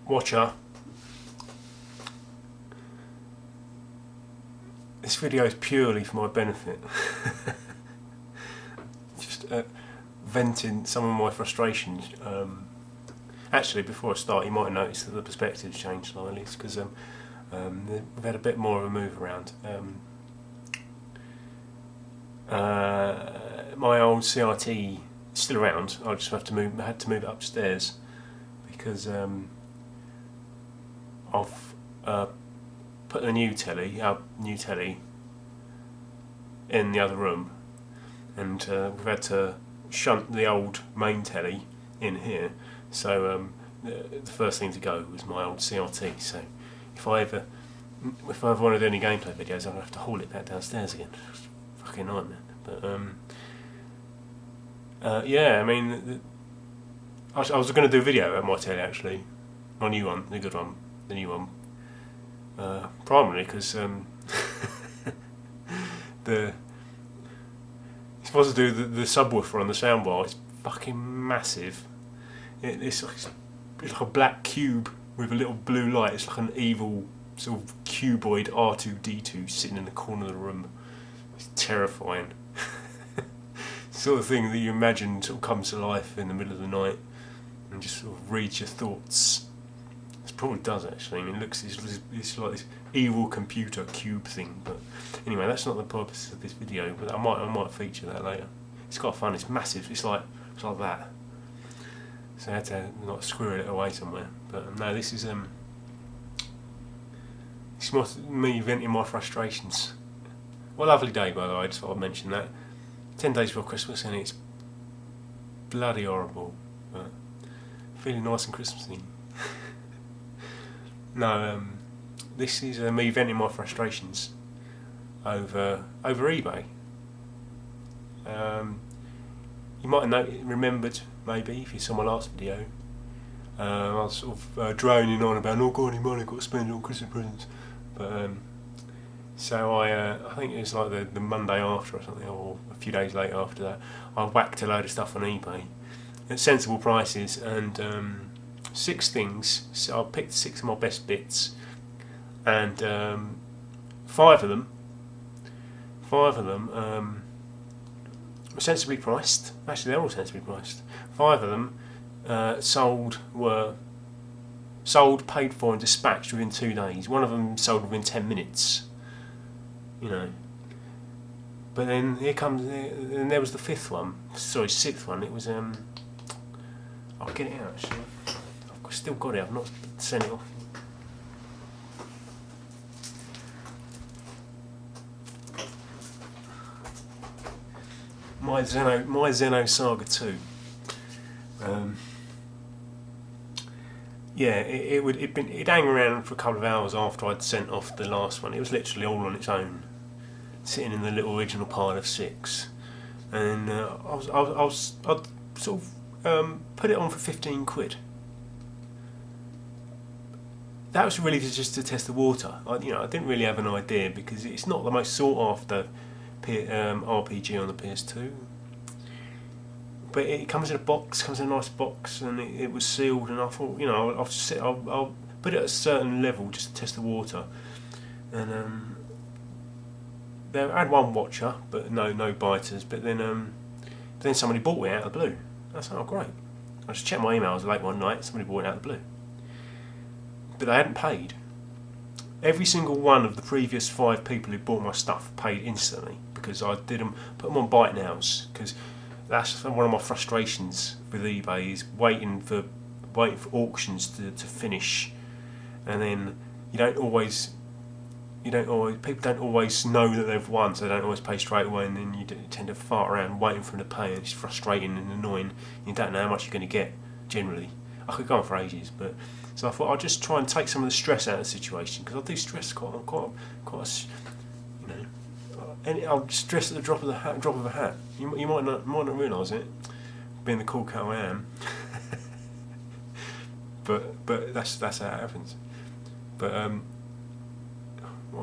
watcher, this video is purely for my benefit. Just venting some of my frustrations. Actually, before I start, you might have noticed that the perspective's changed slightly. It's because we've had a bit more of a move around. My old CRT is still around. I just had to move it upstairs because I've put our new telly in the other room, and we've had to shunt the old main telly in here. So the first thing to go was my old CRT. So if I ever want to do any gameplay videos, I'll have to haul it back downstairs again. Fucking nightmare. But yeah, I mean, I was going to do a video at my telly actually, my new one, the good one, the new one. Primarily because you're supposed to do the subwoofer on the soundbar. It's fucking massive. It's like a black cube with a little blue light. It's like an evil sort of cuboid R2-D2 sitting in the corner of the room. It's terrifying. Sort of thing that you imagine sort of comes to life in the middle of the night and just sort of reads your thoughts. It probably does actually. I mean, it's like this evil computer cube thing. But anyway, that's not the purpose of this video. But I might feature that later. It's quite fun. It's massive. It's like that. So I had to like squirrel it away somewhere. But no, this is me venting my frustrations. What a lovely day, by the way. I just thought I'd mention that. 10 days before Christmas, and it's bloody horrible. But feeling nice and Christmassy. No, this is me venting my frustrations over eBay. You might have remembered, maybe, if you saw my last video, I was sort of droning on about not got any money, got to spend it on Christmas presents. But so I think it was like the Monday after or something, or a few days later after that, I whacked a load of stuff on eBay at sensible prices, and 6 things. So I picked 6 of my best bits, and 5 of them were sensibly priced. Actually, they're all sensibly priced. 5 of them sold, paid for, and dispatched within 2 days. One of them sold within 10 minutes. You know. But then and there was the 6th one. It was I'll get it out actually. I've still got it. I've not sent it off. My Xeno Saga 2. Yeah, it'd hang around for a couple of hours after I'd sent off the last one. It was literally all on its own, sitting in the little original pile of 6, and I'd sort of put it on for 15 quid. That was really just to test the water. I didn't really have an idea because it's not the most sought after RPG on the PS2. But it comes in a box, comes in a nice box, and it was sealed. And I thought, I'll put it at a certain level just to test the water. And I had one watcher, but no biters. But then somebody bought it out of the blue. I said, oh great. I just checked my emails late one night. Somebody bought it out of the blue. But they hadn't paid. Every single one of the previous 5 people who bought my stuff paid instantly because I put them on ByteNows, because that's one of my frustrations with eBay, is waiting for auctions to finish, and then people don't always know that they've won, so they don't always pay straight away, and then you tend to fart around waiting for them to pay, and it's frustrating and annoying. You don't know how much you're going to get generally. I could go on for ages, but so I thought I'd just try and take some of the stress out of the situation, because I do stress quite, and I'll stress at the drop of a hat. You might not realise it, being the cool cat I am. but that's how it happens. But I've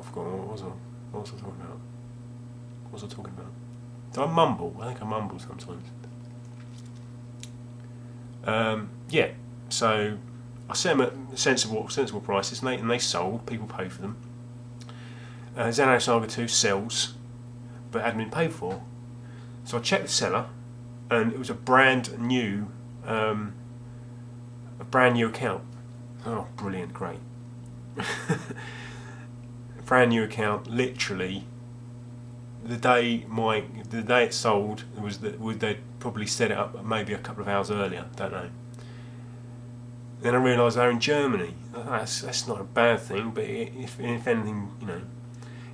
forgotten what was I talking about? What was I talking about? Did I mumble? I think I mumble sometimes. Yeah. So I set them at sensible prices, and they sold. People paid for them. Xenosaga Saga 2 sells, but hadn't been paid for. So I checked the seller, and it was a brand new account. Oh, brilliant, great. Brand new account, literally. The day it sold was that they'd probably set it up maybe a couple of hours earlier. Don't know. Then I realised they're in Germany. That's not a bad thing, but if anything,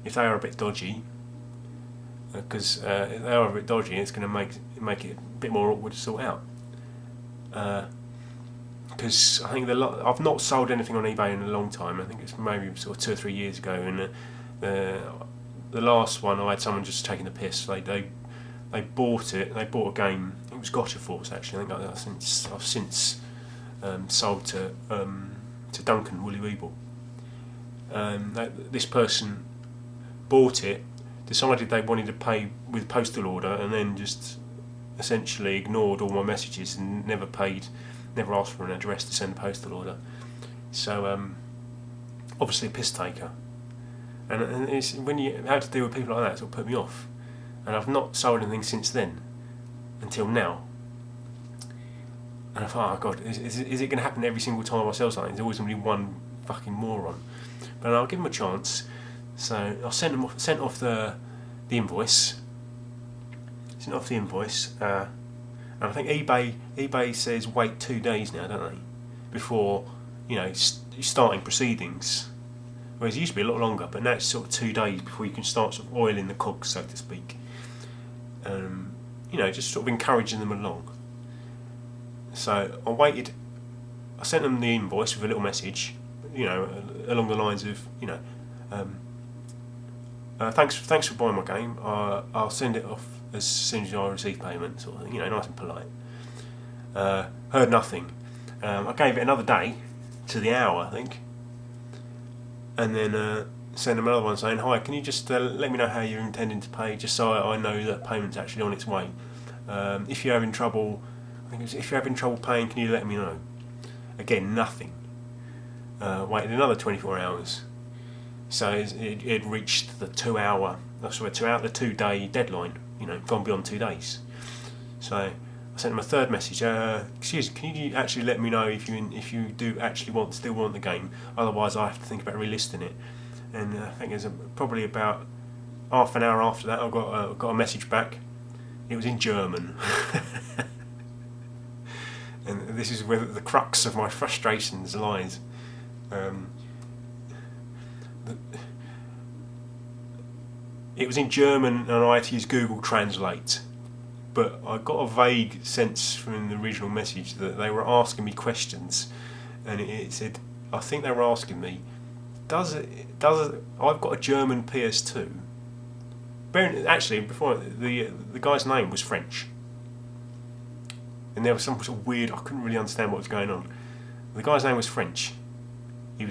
if they are a bit dodgy, because if they are a bit dodgy, it's going to make it a bit more awkward to sort out. Because I think I've not sold anything on eBay in a long time. I think it's maybe sort of 2 or 3 years ago, and the last one I had someone just taking the piss. They bought it. They bought a game. It was Gotcha Force actually. I think I've since sold to Duncan Woolly Weeble. This person bought it, decided they wanted to pay with postal order, and then just essentially ignored all my messages and never paid. Never asked for an address to send a postal order. So obviously a piss taker. And it's, when you have to deal with people like that, it'll put me off. And I've not sold anything since then, until now. And I thought, oh God, is it going to happen every single time I sell something? There's always going to be one fucking moron. But I'll give them a chance. So I sent off the invoice. Sent off the invoice. And I think eBay says wait 2 days now, don't they? Before, starting proceedings. Whereas it used to be a lot longer, but now it's sort of 2 days before you can start sort of oiling the cogs, so to speak. Just sort of encouraging them along. So I waited. I sent them the invoice with a little message, along the lines of, thanks for buying my game. I'll send it off as soon as I receive payment, sort of thing, nice and polite. Heard nothing. I gave it another day, to the hour, I think, and then sent them another one saying, hi, can you just let me know how you're intending to pay, just so I know that payment's actually on its way. If you're having trouble, if you're having trouble paying, can you let me know? Again, nothing. Waited another 24 hours. So it reached the 2 day deadline. Gone beyond 2 days. So I sent them a third message. Excuse, can you actually let me know if you do actually still want the game? Otherwise, I have to think about relisting it. And I think it's probably about half an hour after that, I got a message back. It was in German. And this is where the crux of my frustrations lies. It was in German, and I had to use Google Translate. But I got a vague sense from the original message that they were asking me questions, and it said, I think they were asking me, I've got a German PS2. Actually, before the guy's name was French, and there was some sort of weird. I couldn't really understand what was going on. The guy's name was French. I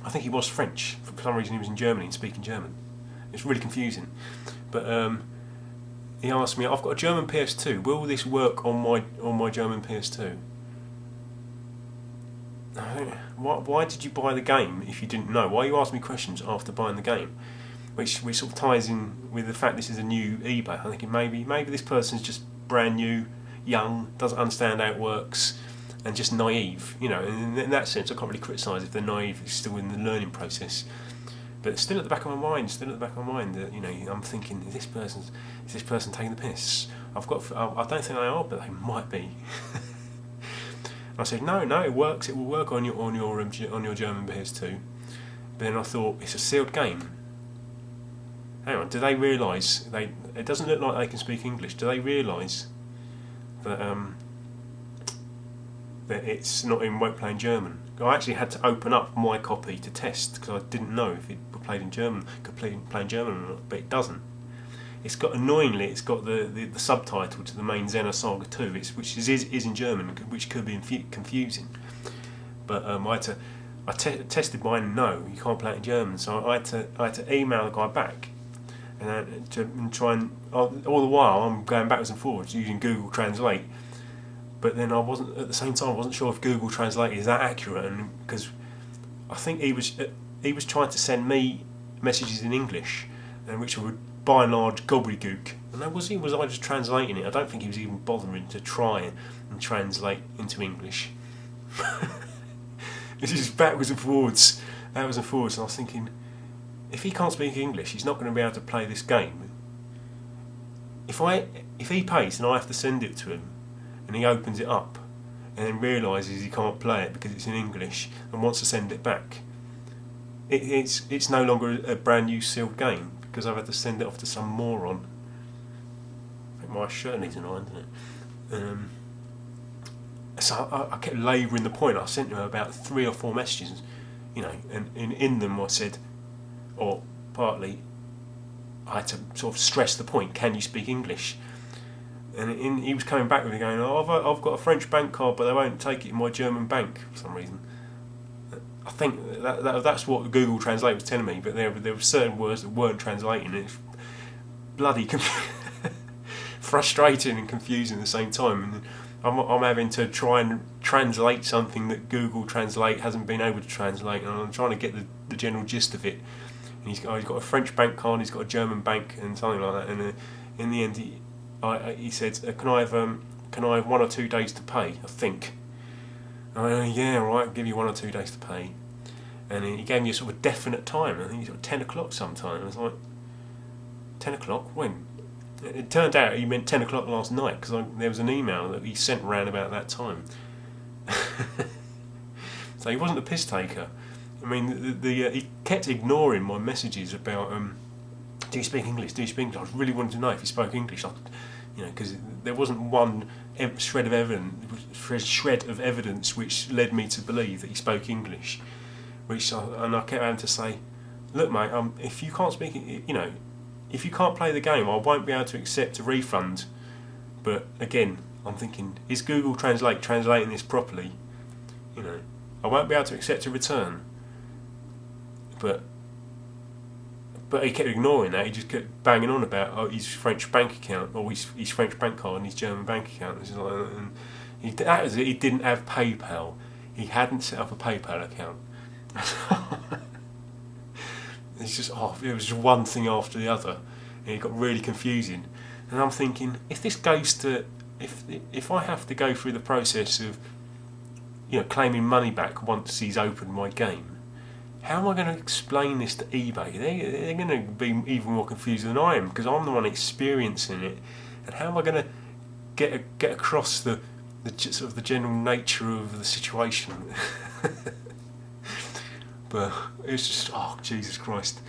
think he was French. For some reason, he was in Germany and speaking German. It's really confusing. But he asked me, I've got a German PS2. Will this work on my German PS2? Why did you buy the game if you didn't know? Why are you asking me questions after buying the game? Which sort of ties in with the fact this is a new eBay. I'm thinking maybe this person's just brand new, young, doesn't understand how it works, and just naive. And in that sense, I can't really criticise if they're naive, it's still in the learning process. But still at the back of my mind, that I'm thinking, is this person taking the piss? I don't think they are, but they might be. I said, no, it works. It will work on your German PS2. But then I thought, it's a sealed game. Hang on, do they realise it doesn't look like they can speak English? Do they realise that that it's not won't play in German? I actually had to open up my copy to test because I didn't know if it could play in German or not, but it doesn't. It's got the subtitle to the main Xenosaga Saga 2, which is in German, which could be confusing. But I tested mine. No, you can't play it in German. So I had to email the guy back, and try and all the while I'm going backwards and forwards using Google Translate, but then I wasn't at the same time. I wasn't sure if Google Translate is that accurate, and because I think he was trying to send me messages in English, and which were by and large gobbledygook. And was I just translating it? I don't think he was even bothering to try and translate into English. It's just backwards and forwards. And I was thinking, if he can't speak English, he's not going to be able to play this game. If he pays and I have to send it to him, and he opens it up, and then realises he can't play it because it's in English and wants to send it back, it's no longer a brand new sealed game because I've had to send it off to some moron. I think my shirt needs an iron, doesn't it? So I kept labouring the point. I sent him about 3 or 4 messages, and in them I said, or partly, I had to sort of stress the point, can you speak English? And he was coming back with me going, I've got a French bank card, but they won't take it in my German bank for some reason. I think that's what Google Translate was telling me, but there were certain words that weren't translating. It's bloody frustrating and confusing at the same time. And I'm having to try and translate something that Google Translate hasn't been able to translate, and I'm trying to get the general gist of it. And he's got a French bank card, he's got a German bank, and something like that. And in the end, he said, "Can I have 1 or 2 days to pay?" I think. And I went, yeah, right, I'll give you 1 or 2 days to pay. And he gave me a sort of definite time. I think it was 10 o'clock sometime. I was like, 10 o'clock? When? It turned out he meant 10 o'clock last night, because there was an email that he sent around about that time. So he wasn't a piss taker. I mean, he kept ignoring my messages about, do you speak English? Do you speak English? I really wanted to know if he spoke English. Because there wasn't one shred of evidence which led me to believe that he spoke English. And I kept having to say, look, mate, if you can't speak, if you can't play the game, I won't be able to accept a refund. But again, I'm thinking, is Google Translate translating this properly? I won't be able to accept a return. But he kept ignoring that. He just kept banging on about his French bank account, or his French bank card and his German bank account. And that was it. He didn't have PayPal. He hadn't set up a PayPal account. It's just it was just one thing after the other, and it got really confusing. And I'm thinking, if I have to go through the process of claiming money back once he's opened my game, how am I going to explain this to eBay? They're going to be even more confused than I am, because I'm the one experiencing it. And how am I going to get across the sort of the general nature of the situation? But it was just, Jesus Christ.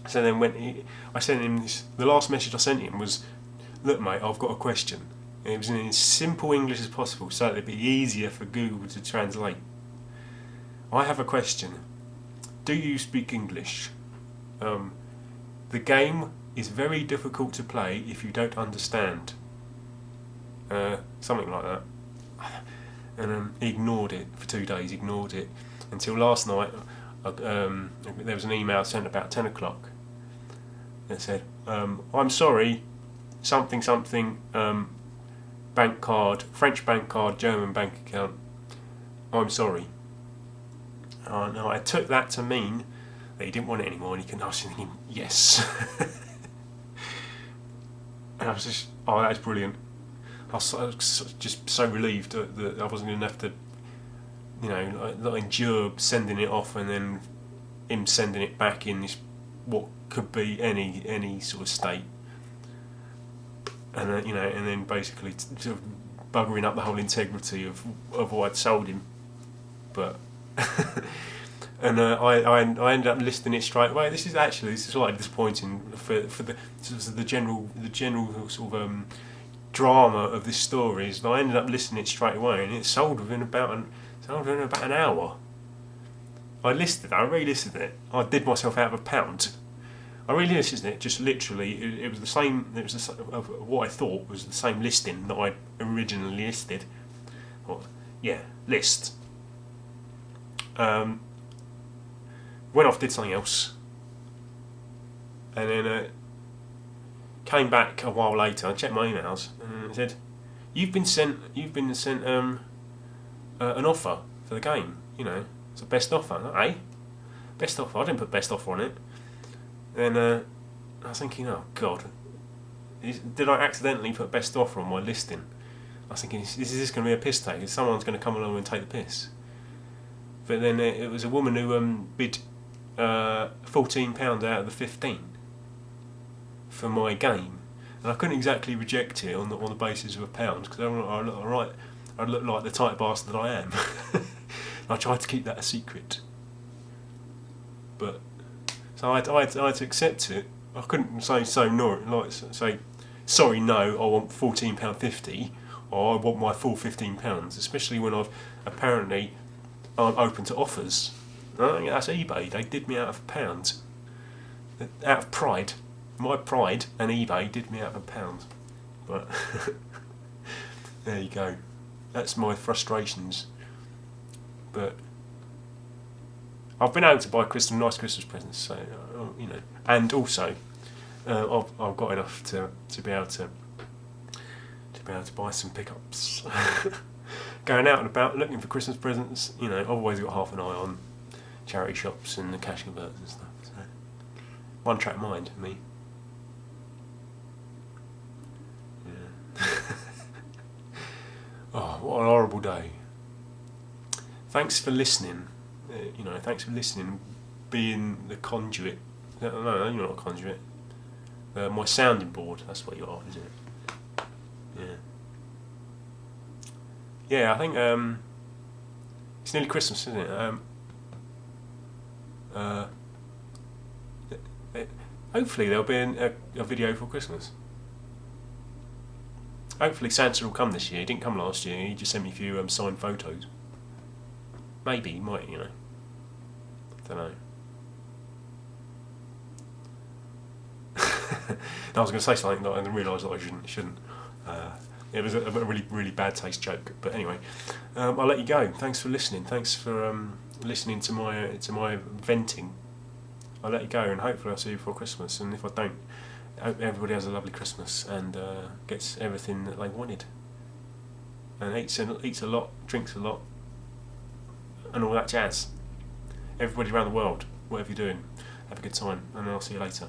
So then I sent him this, the last message I sent him was, look, mate, I've got a question. And it was in as simple English as possible, so it'd be easier for Google to translate. I have a question. Do you speak English? The game is very difficult to play if you don't understand. Something like that. And he ignored it for 2 days, until last night. There was an email sent about 10 o'clock that said, I'm sorry, something, bank card, French bank card, German bank account, I'm sorry. Now I took that to mean that he didn't want it anymore, and I was thinking, yes. And I was just, that's brilliant. I was just so relieved that I wasn't going to have to, not endure sending it off and then him sending it back in this what could be any sort of state, and then basically sort of buggering up the whole integrity of what I'd sold him. But and I ended up listing it straight away. This is slightly disappointing for the general sort of drama of this story. Is I ended up listing it straight away, and it sold within about an hour. I relisted it. I did myself out of £1. I relisted it. Just literally, it was the same. It was of what I thought was the same listing that I originally listed. List. Went off, did something else, and then came back a while later. I checked my emails, and it said, You've been sent an offer for the game. You know, it's a best offer, eh? Best offer. I didn't put best offer on it. Then I was thinking, oh God, did I accidentally put best offer on my listing? I was thinking, is this going to be a piss take? Is someone's going to come along and take the piss? But then it was a woman who bid £14 out of the 15 for my game, and I couldn't exactly reject it on the basis of £1 because I look like the tight bastard that I am. I tried to keep that a secret, but so I had to accept it. I couldn't say say sorry, no, I want £14.50 or I want my full £15, especially when I've apparently I'm open to offers. That's eBay. They did me out of £1. Out of pride. My pride and eBay did me out of £1. But there you go. That's my frustrations. But I've been able to buy nice Christmas presents, so you know. And also, I've got enough to be able to buy some pickups. Going out and about looking for Christmas presents, you know, I've always got half an eye on charity shops and the cash converters and stuff. So one track mind, me. Yeah. Oh, what an horrible day. Thanks for listening. You know, thanks for listening, being the conduit. No, you're not a conduit. My sounding board. That's what you are, isn't it? Yeah. Yeah, I think it's nearly Christmas, isn't it? Hopefully there'll be a video for Christmas. Hopefully Santa will come this year. He didn't come last year. He just sent me a few signed photos. Maybe he might, you know. Don't know. I was going to say something and then realised that I shouldn't. It was a really, really bad taste joke. But anyway, I'll let you go. Thanks for listening. Thanks for listening to my venting. I'll let you go, and hopefully I'll see you before Christmas. And if I don't, I hope everybody has a lovely Christmas and gets everything that they wanted. And eats a lot, drinks a lot, and all that jazz. Everybody around the world, whatever you're doing, have a good time, and I'll see you later.